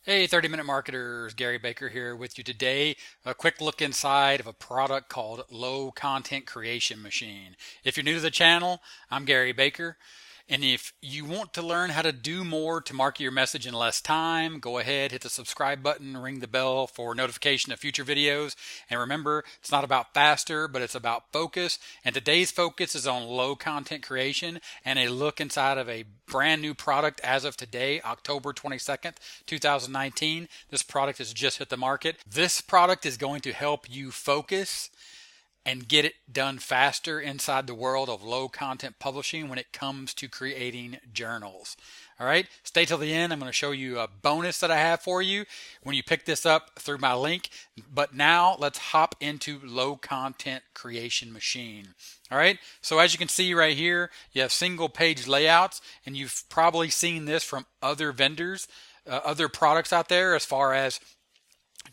Hey, 30-minute marketers, Gary Baker here with you today. A quick look inside of a product called Low Content Creation Machine. If you're new to the channel, I'm Gary Baker. And if you want to learn how to do more to market your message in less time, go ahead, hit the subscribe button, ring the bell for notification of future videos. And remember, it's not about faster, but it's about focus. And today's focus is on low content creation and a look inside of a brand new product as of today, October 22nd, 2019. This product has just hit the market. This product is going to help you focus and get it done faster inside the world of low content publishing when it comes to creating journals. All right, stay till the end. I'm going to show you a bonus that I have for you when you pick this up through my link. But now let's hop into low content creation machine. All right, so as you can see right here, you have single page layouts, and you've probably seen this from other vendors, other products out there as far as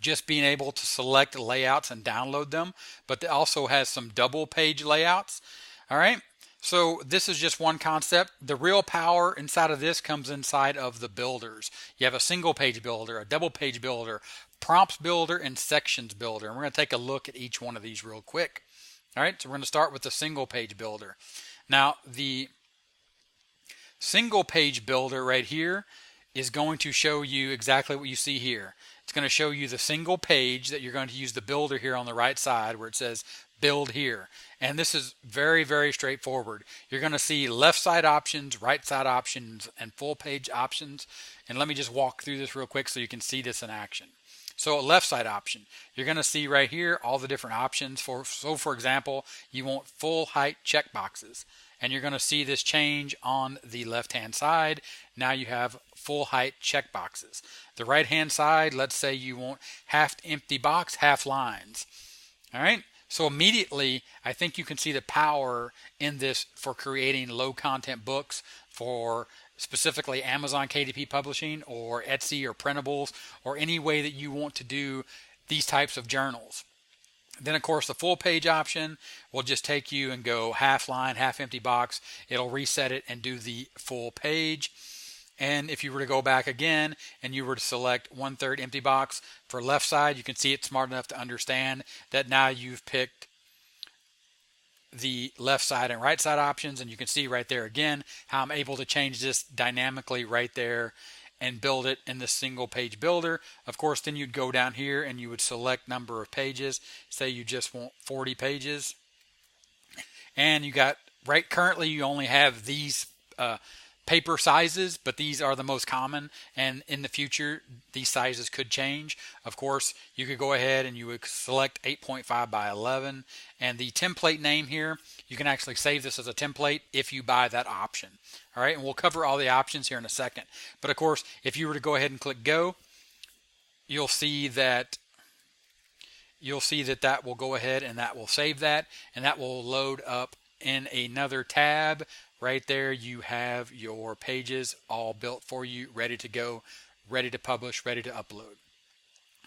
just being able to select layouts and download them, but it also has some double page layouts. All right, so this is just one concept. The real power inside of this comes inside of the builders. You have a single page builder, a double page builder, prompts builder, and sections builder. And we're going to take a look at each one of these real quick. All right, so we're going to start with the single page builder. Now, the single page builder right here is going to show you exactly what you see here. It's going to show you the single page that you're going to use the builder here on the right side where it says build here. And this is very, very straightforward. You're going to see left side options, right side options, and full page options. And let me just walk through this real quick so you can see this in action. So a left side option, you're going to see right here all the different options. For example, you want full height checkboxes. And you're going to see this change on the left-hand side. Now you have full height checkboxes. The right-hand side, let's say you want half empty box, half lines. All right. So immediately, I think you can see the power in this for creating low content books for specifically Amazon KDP Publishing or Etsy or printables or any way that you want to do these types of journals. Then, of course, the full page option will just take you and go half line, half empty box. It'll reset it and do the full page. And if you were to go back again and you were to select 1/3 empty box for left side, you can see it's smart enough to understand that now you've picked the left side and right side options. And you can see right there again how I'm able to change this dynamically right there and build it in the single page builder. Of course, then you'd go down here and you would select number of pages. Say you just want 40 pages. And you got, right, currently you only have these paper sizes, but these are the most common, and in the future these sizes could change. Of course, you could go ahead and you would select 8.5 by 11, and the template name here, you can actually save this as a template if you buy that option. All right, and we'll cover all the options here in a second. But of course, if you were to go ahead and click go, you'll see that that will go ahead and that will save that, and that will load up in another tab. Right there you have your pages all built for you, ready to go, ready to publish, ready to upload.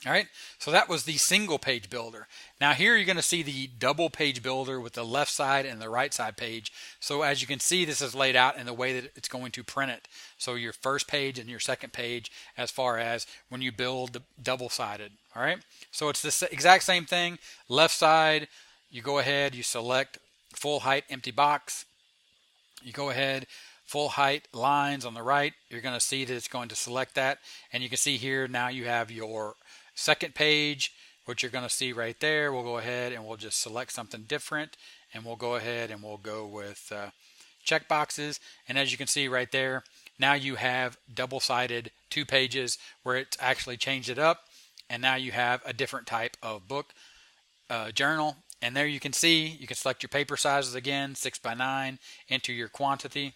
All right, so that was the single page builder. Now here you're going to see the double page builder with the left side and the right side page. So as you can see, this is laid out in the way that it's going to print it. So your first page and your second page as far as when you build the double-sided. All right, so it's the exact same thing. Left side, you go ahead, you select full height empty box. You go ahead, full height lines on the right. You're going to see that it's going to select that. And you can see here now you have your second page, which you're going to see right there. We'll go ahead and we'll just select something different. And we'll go ahead and we'll go with check boxes. And as you can see right there, now you have double-sided 2 pages where it's actually changed it up. And now you have a different type of book journal. And there you can see, you can select your paper sizes again, 6 by 9, enter your quantity,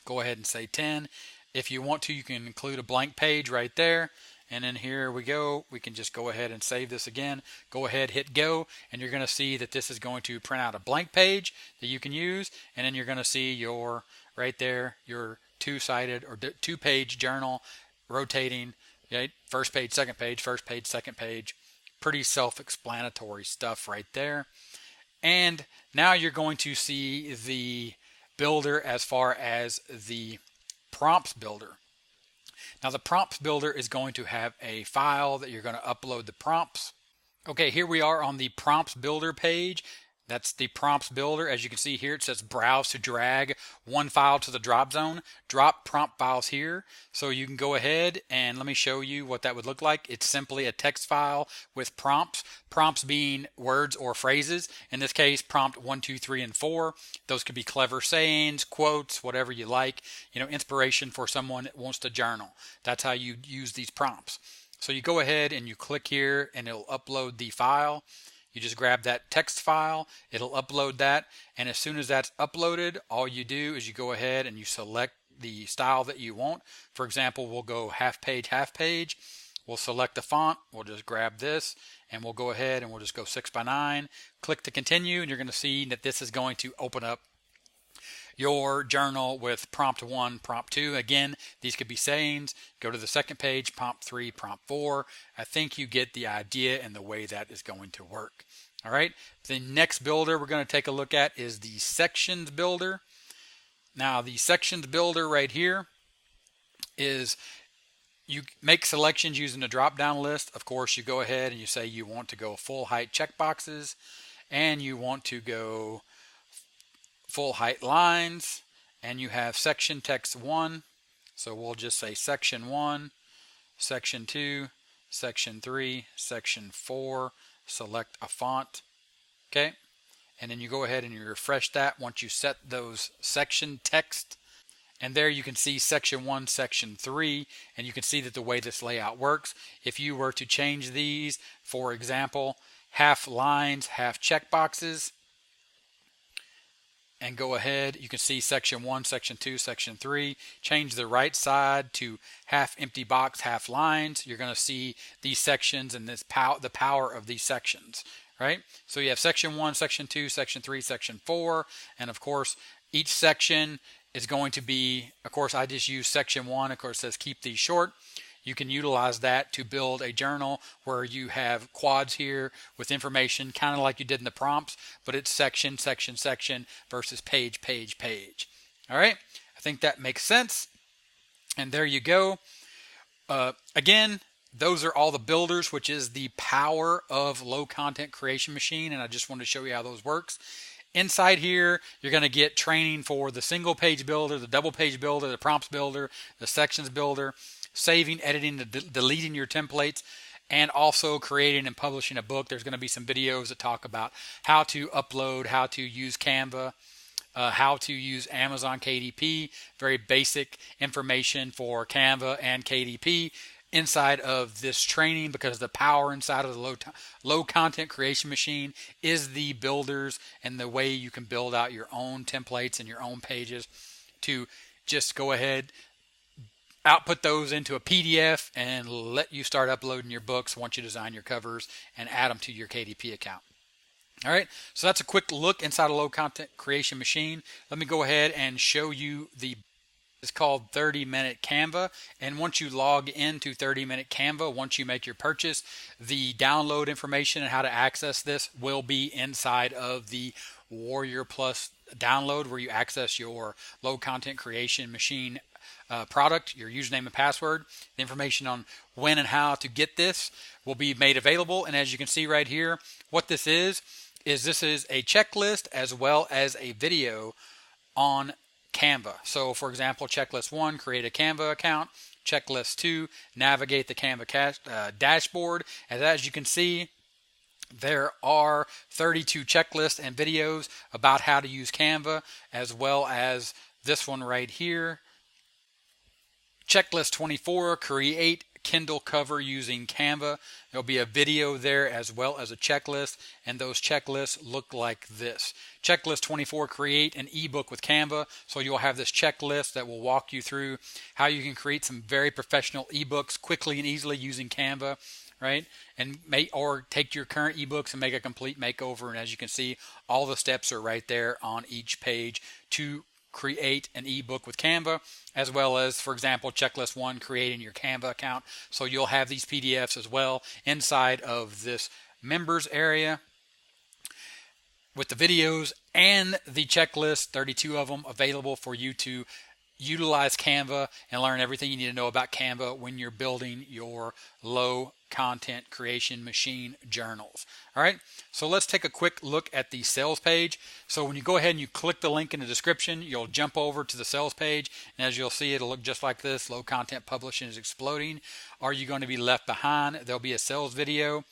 go ahead and say 10. If you want to, you can include a blank page right there. And then here we go, we can just go ahead and save this again. Go ahead, hit go, and you're going to see that this is going to print out a blank page that you can use. And then you're going to see your, right there, your 2-sided or 2-page journal rotating, right? First page, second page, first page, second page. Pretty self-explanatory stuff right there. And now you're going to see the builder as far as the prompts builder. Now the prompts builder is going to have a file that you're going to upload the prompts. Okay, here we are on the prompts builder page. That's the prompts builder. As you can see here, it says browse to drag one file to the drop zone. Drop prompt files here. So you can go ahead and let me show you what that would look like. It's simply a text file with prompts. Prompts being words or phrases. In this case, prompt 1, 2, 3, and 4. Those could be clever sayings, quotes, whatever you like. You know, inspiration for someone that wants to journal. That's how you use these prompts. So you go ahead and you click here and it'll upload the file. You just grab that text file, it'll upload that, and as soon as that's uploaded, all you do is you go ahead and you select the style that you want. For example, we'll go half page, half page. We'll select the font, we'll just grab this, and we'll go ahead and we'll just go 6x9. Click to continue, and you're going to see that this is going to open up your journal with prompt 1, prompt 2. Again, these could be sayings. Go to the second page, prompt 3, prompt 4. I think you get the idea and the way that is going to work. All right. The next builder we're going to take a look at is the sections builder. Now, the sections builder right here is you make selections using the drop-down list. Of course, you go ahead and you say you want to go full height checkboxes, and you want to go full height lines, and you have section text 1. So we'll just say section 1, section 2, section 3, section 4, select a font. Okay, and then you go ahead and you refresh that once you set those section text, and there you can see section 1, section 3, and you can see that the way this layout works. If you were to change these, for example, half lines, half checkboxes, and go ahead, you can see section 1, section 2, section 3. Change the right side to half empty box, half lines. You're going to see these sections and this the power of these sections, right? So you have section 1, section 2, section 3, section 4, and of course each section is going to be, of course I just use section 1. Of course it says keep these short. You can utilize that to build a journal where you have quads here with information, kind of like you did in the prompts, but it's section, section, section versus page, page, page. All right, I think that makes sense. And there you go. Again, those are all the builders, which is the power of low content creation machine. And I just wanted to show you how those works. Inside here, you're going to get training for the single page builder, the double page builder, the prompts builder, the sections builder, saving, editing, deleting your templates, and also creating and publishing a book. There's going to be some videos that talk about how to upload, how to use Canva, how to use Amazon KDP, very basic information for Canva and KDP inside of this training, because the power inside of the low content creation machine is the builders and the way you can build out your own templates and your own pages to just go ahead, output those into a PDF and let you start uploading your books once you design your covers and add them to your KDP account. All right, so that's a quick look inside a low content creation machine. Let me go ahead and show you it's called 30-Minute Canva. And once you log into 30-Minute Canva, once you make your purchase, the download information and how to access this will be inside of the Warrior Plus download, where you access your low content creation machine product, your username and password. The information on when and how to get this will be made available. And as you can see right here, what this is this is a checklist as well as a video on Canva. So for example, checklist 1, create a Canva account. Checklist 2, navigate the Canva dashboard. And as you can see, there are 32 checklists and videos about how to use Canva, as well as this one right here. Checklist 24, create Kindle cover using Canva. There'll be a video there as well as a checklist, and those checklists look like this. Checklist 24, create an ebook with Canva. So you'll have this checklist that will walk you through how you can create some very professional ebooks quickly and easily using Canva, right? And or take your current ebooks and make a complete makeover. And as you can see, all the steps are right there on each page to create an ebook with Canva, as well as, for example, checklist 1, creating your Canva account. So you'll have these PDFs as well inside of this members area with the videos and the checklist, 32 of them available for you to utilize Canva and learn everything you need to know about Canva when you're building your low content creation machine journals. All right, so let's take a quick look at the sales page. So when you go ahead and you click the link in the description, you'll jump over to the sales page, and as you'll see, it'll look just like this. Low content publishing is exploding. Are you going to be left behind? There'll be a sales video,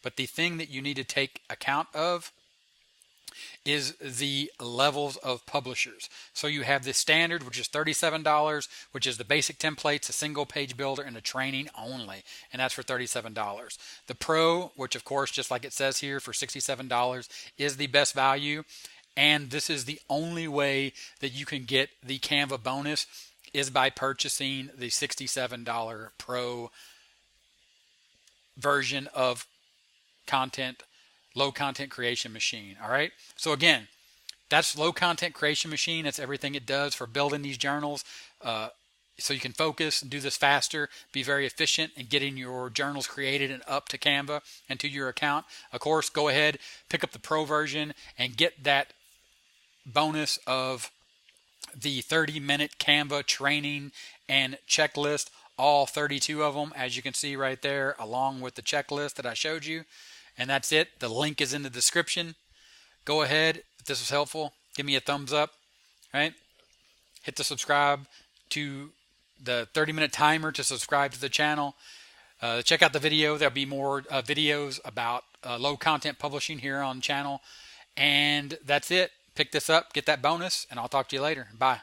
but the thing that you need to take account of is the levels of publishers. So you have the standard, which is $37, which is the basic templates, a single page builder, and a training only, and that's for $37. The pro, which of course, just like it says here, for $67 is the best value, and this is the only way that you can get the Canva bonus is by purchasing the $67 pro version of low content creation machine. All right, so again, that's low content creation machine. That's everything it does for building these journals, so you can focus and do this faster, be very efficient in getting your journals created and up to Canva and to your account. Of course, go ahead, pick up the pro version and get that bonus of the 30-minute Canva training and checklist, all 32 of them, as you can see right there, along with the checklist that I showed you. And that's it. The link is in the description. Go ahead. If this was helpful, give me a thumbs up. Right? Hit the subscribe to the 30-minute timer to subscribe to the channel. Check out the video. There'll be more videos about low content publishing here on the channel. And that's it. Pick this up, get that bonus, and I'll talk to you later. Bye.